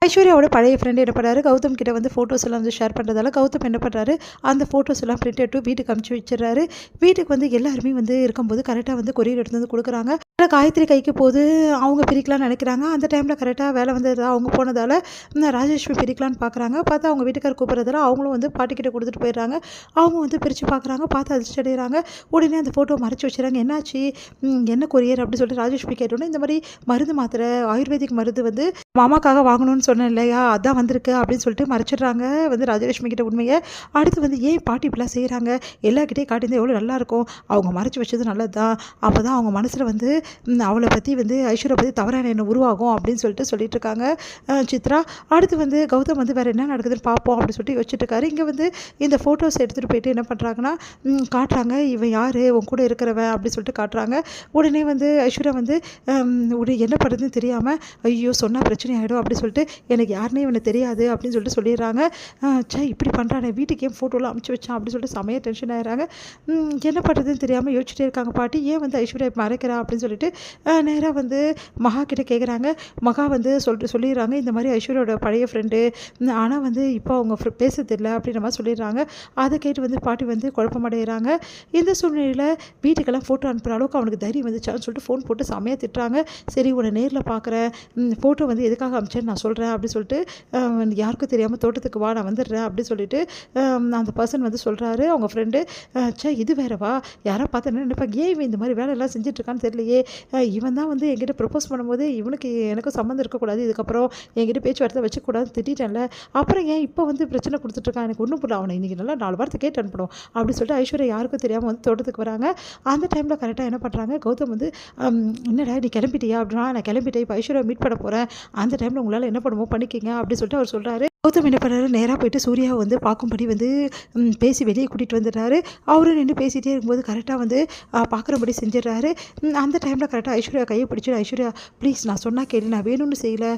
ஐஸ்வர்யாவோட பழைய ஃப்ரெண்டு என்ன பண்ணுறாரு, கௌதம் கிட்ட வந்து ஃபோட்டோஸ் எல்லாம் வந்து ஷேர் பண்ணுறதால கௌதம் என்ன பண்ணுறாரு, அந்த ஃபோட்டோஸ் எல்லாம் பிரிண்ட் எடுத்து வீட்டுக்கு அனுப்பிச்சி வச்சிடறாரு. வீட்டுக்கு வந்து எல்லாருமே வந்து இருக்கும்போது கரெக்டாக வந்து கொரியர் எடுத்து வந்து கொடுக்குறாங்க. காயத்ரி கைக்கு போது அவங்க பிரிக்கலாம்னு நினைக்கிறாங்க. அந்த டைமில் கரெக்டாக வேலை வந்து அவங்க போனதால் ராஜலட்சுமி பிரிக்கலான்னு பார்க்குறாங்க. பார்த்தா அவங்க வீட்டுக்கார் கூப்பிட்றதால அவங்களும் வந்து பாட்டிக்கிட்ட கொடுத்துட்டு போயிடுறாங்க. அவங்க வந்து பிரித்து பார்க்குறாங்க. பார்த்து அதிர்ச்சி அடைகிறாங்க. உடனே அந்த ஃபோட்டோ மறைச்சி வச்சுறாங்க. என்னாச்சு, என்ன கொரியர் அப்படின்னு சொல்லிட்டு ராஜலட்சுமி கேட்டோன்னே, இந்த மாதிரி மருந்து மாத்திரை ஆயுர்வேதிக் மருந்து வந்து மாமாக்காக வாங்கணும்னு சொன்னேன் இல்லையா, அதான் வந்திருக்கு அப்படின்னு சொல்லிட்டு மறைச்சிடுறாங்க வந்து ராஜலட்சுமி கிட்ட உண்மையை. அடுத்து வந்து ஏன் பாட்டி இப்படிலாம் செய்கிறாங்க, எல்லாக்கிட்டையும் காட்டியிருந்தால் எவ்வளோ நல்லாயிருக்கும், அவங்க மறைச்சி வச்சது நல்லது தான், அப்போ தான் அவங்க மனசில் வந்து அவளை பற்றி வந்து ஐஸ்வர்யா பற்றி தவறான எண்ணம் உருவாகும் அப்படின்னு சொல்லிட்டு இருக்காங்க சித்ரா. அடுத்து வந்து கௌதம் வந்து வேறு என்ன நடக்குதுன்னு பார்ப்போம் அப்படின்னு சொல்லிட்டு யோசிச்சுட்டு இருக்காரு. இங்கே வந்து இந்த ஃபோட்டோஸ் எடுத்துகிட்டு போயிட்டு என்ன பண்ணுறாங்கன்னா காட்டுறாங்க, இவன் யார் உன் கூட இருக்கிறவன் அப்படின்னு சொல்லிட்டு காட்டுறாங்க. உடனே வந்து ஐஸ்வர்யா வந்து என்ன பண்ணுறதுன்னு தெரியாமல், ஐயோ சொன்னால் பிரச்சனை ஆகிடும் அப்படின்னு சொல்லிட்டு, எனக்கு யாருனே இவனை தெரியாது அப்படின்னு சொல்லிட்டு சொல்லிடுறாங்க. இப்படி பண்ணுறானே, வீட்டுக்கு ஏன் ஃபோட்டோலாம் அமுச்சு வச்சான் அப்படின்னு சொல்லிட்டு செமையாக டென்ஷன் ஆகிடுறாங்க. என்ன பண்ணுறதுன்னு தெரியாமல் யோசிச்சுட்டே இருக்காங்க பாட்டி. ஏன் வந்து ஐஸ்வர்யா மறைக்கிறா அப்படின்னு சொல்லிட்டு நேராக வந்து மகா கிட்ட கேட்குறாங்க. மகா வந்து சொல்லிடுறாங்க, இந்த மாதிரி ஐஸ்வர்யோட பழைய ஃப்ரெண்டு, ஆனால் வந்து இப்போ அவங்க பேசுறது இல்லை அப்படின்ற மாதிரி சொல்லிடுறாங்க. அதை கேட்டு வந்து பாட்டி வந்து குழப்பமடைகிறாங்க. இந்த சூழ்நிலையில் வீட்டுக்கெல்லாம் ஃபோட்டோ அனுப்புகிற அளவுக்கு அவனுக்கு தைரியம் வந்துச்சான்னு சொல்லிட்டு ஃபோன் போட்டு செமையாக திட்டுறாங்க. சரி உன்னை நேரில் பார்க்குறேன், ஃபோட்டோ வந்து எதுக்காக அனுப்பிச்சேன்னு நான் சொல்கிறேன் அப்படின்னு சொல்லிட்டு, யாருக்கும் தெரியாமல் தோட்டத்துக்கு வா, நான் வந்துடுறேன் அப்படின்னு சொல்லிட்டு அந்த பர்சன் வந்து சொல்கிறாரு. அவங்க ஃப்ரெண்டு, இது வேறவா, யாரோ பார்த்து என்ன நினைப்பாங்க, ஏன் இவன் இந்த மாதிரி வேலையெல்லாம் செஞ்சுட்ருக்கான்னு தெரியலையே, இவன் தான் வந்து என்கிட்ட ப்ரப்போஸ் பண்ணும்போது இவனுக்கு எனக்கும் சம்மந்தம் இருக்கக்கூடாது, இதுக்கப்புறம் என்கிட்ட பேச்சுவார்த்தை வச்சுக்கூடாது திட்டேன்ல, அப்புறம் ஏன் இப்போ வந்து பிரச்சனை கொடுத்துட்ருக்கான், எனக்கு ஒன்றும் புரியல, அவனை இன்றைக்கி நல்லா 4 வாரத்தை கேட்டு அனுப்பணும் அப்படின்னு சொல்லிட்டு ஐஸ்வர்யா யாருக்கும் தெரியாமல் வந்து தோட்டத்துக்கு வராங்க. அந்த டைமில் கரெக்டாக என்ன பண்ணுறாங்க, கௌதம் வந்து என்னடா நீ கிளம்பிட்டியா அப்படின்னா, நான் கிளம்பிட்டேன், இப்போ ஐஸ்வர்யா மீட் பண்ண போகிறேன், அந்த டைமில் உங்களால் என்ன பண்ணுமோ பண்ணிக்கிங்க அப்படின்னு சொல்லிட்டு அவர் சொல்கிறாரு. கௌதம் என்ன பண்ணுறாரு, நேராக போயிட்டு சூர்யாவை வந்து பார்க்கும்படி வந்து பேசி வெளியே கூட்டிகிட்டு வந்துடுறாரு. அவரும் நின்று பேசிகிட்டே இருக்கும்போது கரெக்டாக வந்து பார்க்குறபடி செஞ்சிடறாரு. அந்த டைமில் கரெக்டாக ஐஸ்வர்யா கையை பிடிச்சி, ஐஸ்வர்யா ப்ளீஸ் நான் சொன்னால் கேளு, நான் வேணும்னு செய்யலை,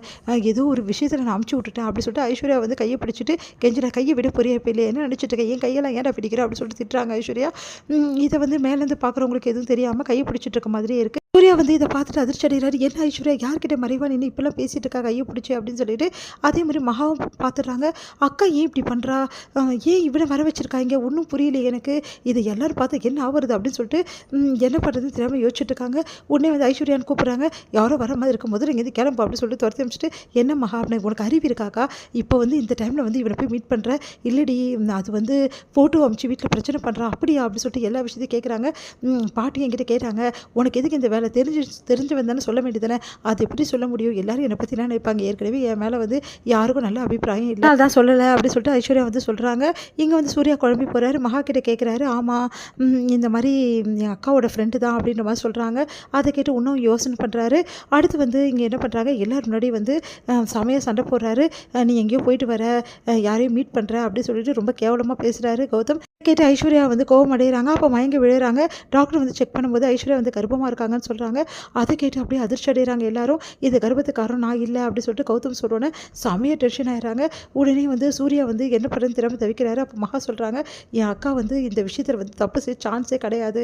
ஏதோ ஒரு விஷயத்தில் நான் அமுச்சு விட்டுட்டேன் அப்படின்னு சொல்லிட்டு ஐஸ்வர்யா வந்து கையை பிடிச்சிட்டு கெஞ்சிடா, கையை விட பொரிய இல்லை, என்ன நினச்சிட்டு இருக்கேன், என் கையெல்லாம் ஏன்டா பிடிக்கிறேன் அப்படின்னு சொல்லிட்டு திட்டுறாங்க ஐஸ்வர்யா. இதை வந்து மேலேருந்து பார்க்குறவங்களுக்கு எதுவும் தெரியாமல் கையை பிடிச்சிட்டு இருக்க மாதிரியே இருக்குது. சூர்யா வந்து இதை பார்த்துட்டு அதிர்ச்சி அடைகிறாரு. என்ன ஐஸ்வர்யா யார்கிட்ட மறைவா நின்று இப்பெல்லாம் பேசிகிட்டு இருக்கா கையை பிடிச்சி அப்படின்னு சொல்லிட்டு, அதே மாதிரி மகாவும் பார்த்துடுறாங்க. அக்கா ஏன் இப்படி பண்ணுறா, ஏன் இவனை வர வச்சுருக்காங்க, ஒன்றும் புரியல எனக்கு, இதை எல்லோரும் பார்த்து என்ன ஆகுறது அப்படின்னு சொல்லிட்டு என்ன பண்ணுறதுன்னு தெரியாமல் யோசிச்சுட்டு இருக்காங்க. உடனே வந்து ஐஸ்வர்யான்னு கூப்பிட்றாங்க. யாரோ வர மாதிரி இருக்கும் போது இங்கேருந்து கிளம்பு அப்படின்னு சொல்லிட்டு துரத்தி அமிச்சிட்டு, என்ன மகா அப்படின்னு உனக்கு அறிவு இருக்காக்கா, இப்போ வந்து இந்த டைமில் வந்து இவனை போய் மீட் பண்ணுற, இல்லடி அது வந்து ஃபோட்டோ அமிச்சு வீட்டில் பிரச்சனை பண்ணுறான் அப்படியா அப்படின்னு சொல்லிட்டு எல்லா விஷயத்தையும் கேட்குறாங்க. பாட்டி என்கிட்ட கேட்டாங்க, உனக்கு எதுக்கு இந்த வேலை தெரிஞ்சவன் தானே சொல்ல வேண்டியதானே, அது எப்படி சொல்ல முடியும், எல்லாரும் என்னை பற்றிலாம் நினைப்பாங்க, ஏற்கனவே என் மேலே வந்து யாருக்கும் நல்ல அபிப்பிராயம் இல்லை, அதான் சொல்லலை அப்படின்னு சொல்லிட்டு ஐஸ்வர்யா வந்து சொல்கிறாங்க. இங்கே வந்து சூர்யா குழம்பி போகிறாரு. மகா கிட்ட கேட்குறாரு, ஆமாம் இந்த மாதிரி என் அக்காவோட ஃப்ரெண்டு தான் அப்படின்ற மாதிரி சொல்கிறாங்க. அதை கேட்டு இன்னும் யோசனை பண்ணுறாரு. அடுத்து வந்து இங்கே என்ன பண்ணுறாங்க, எல்லோரும் முன்னாடி வந்து செமையாக சண்டை போடுறாரு. நீ எங்கேயோ போயிட்டு வர, யாரையும் மீட் பண்ணுற அப்படின்னு சொல்லிட்டு ரொம்ப கேவலமாக பேசுகிறாரு கௌதம். கேட்டு ஐஸ்வர்யா வந்து கோவம் அடைகிறாங்க. அப்போ மயங்கி விழுறாங்க. டாக்டர் வந்து செக் பண்ணும்போது ஐஸ்வர்யா வந்து கர்ப்பமாக இருக்காங்கன்னு சொல்கிறாங்க. அதை கேட்டு அப்படியே அதிர்ச்சி அடைகிறாங்க எல்லாரும். இது கர்ப்பத்துக்கு காரணம் நான் இல்லை அப்படின்னு சொல்லிட்டு கௌதம் சொல்கிறோன்னே செமையாக டென்ஷன் ஆகிறாங்க. உடனே வந்து சூர்யா வந்து என்ன பண்ணுறதுன்னு திறமை தவிக்கிறாரு. அப்போ மகா சொல்கிறாங்க, என் அக்கா வந்து இந்த விஷயத்தில் வந்து தப்பு செய்ய சான்ஸே கிடையாது,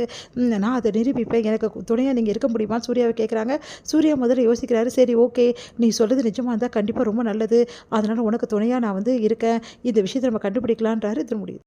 நான் அதை நிரூபிப்பேன், எனக்கு துணையாக நீங்கள் இருக்க முடியுமான்னு சூர்யாவை கேட்குறாங்க. சூர்யா முதல்ல யோசிக்கிறாரு. சரி ஓகே, நீ சொல்கிறது நிஜமாக இருந்தால் கண்டிப்பாக ரொம்ப நல்லது, அதனால் உனக்கு துணையாக நான் வந்து இருக்கேன், இந்த விஷயத்தை நம்ம கண்டுபிடிக்கலான்றாரு. இது முடியுது.